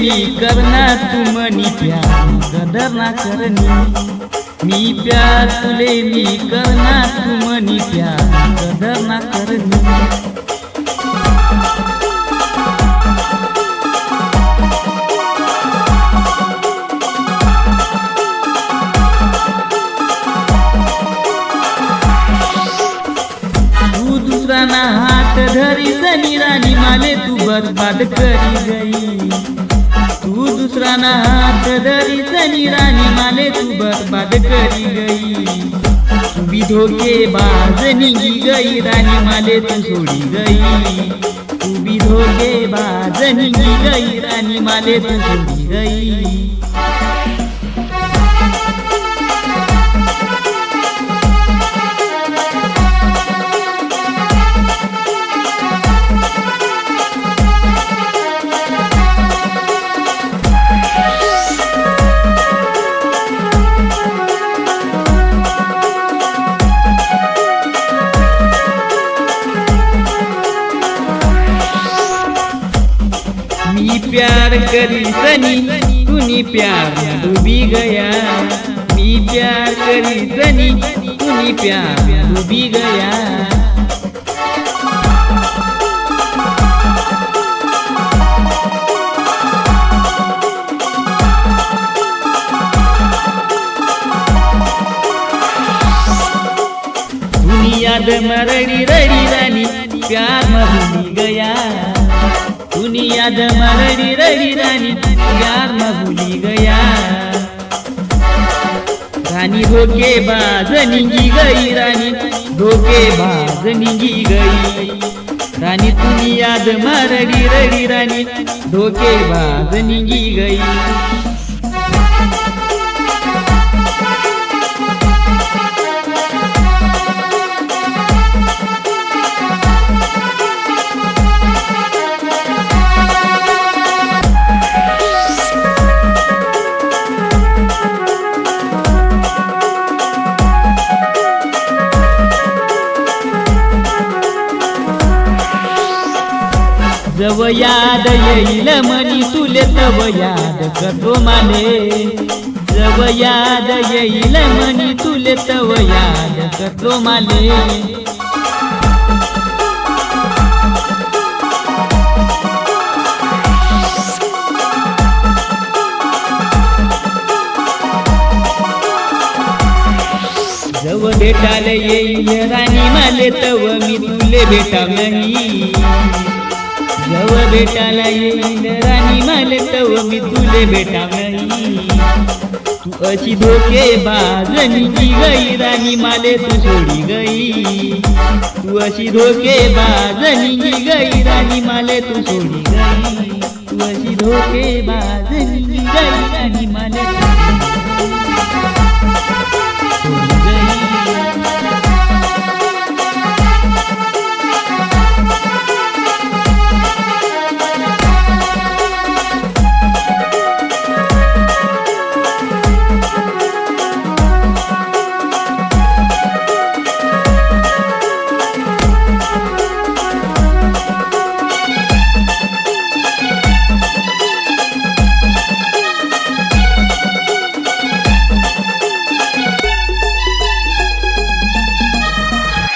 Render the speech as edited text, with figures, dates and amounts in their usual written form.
मी करणार तू मनी प्यार कदर ना करनी मी प्यार तुले मी करणार तू मनी प्यार कदर ना करनी दुसराना हात धरी सनी रानी माले तू बर्बाद करी गई तू दुसराना हात धरी सनी रानी माले तू बर्बाद करी गई तू भी धोखेबाज निघी गई रानी माले तू सोडी गई तू भी धोखेबाज निघी गई रानी माले तू सोडी गई मी प्यार करी सनी तूनी प्यार डूबी गया मी प्यार करी सनी तूनी प्यार डूबी गया दुनिया मरड़ी रड़ी रानी प्यार में भूली गया दुनिया मरड़ी रड़ी रानी प्यार में भूली गया रानी धोखेबाज निघी गई रानी धोखेबाज निघी गई रानी दुनिया मरड़ी रड़ी रानी धोखेबाज निघी गई जव याद येईल मनी तुले तव याद करतो माले जव याद येईल मनी तुले तव याद करतो माले जव भेटाले येईल राणी माले तव मी तुले भेटा नाही जव भेटाला येईल राणी माले तव मी तुले भेटा नाही तू अशी धोखेबाज निघी गई राणी माले तू सोडी गई तू अशी धोखेबाज निघी गई राणी माले तू सोडी गई तू अशी धोखेबाज निघी गई राणी माले तू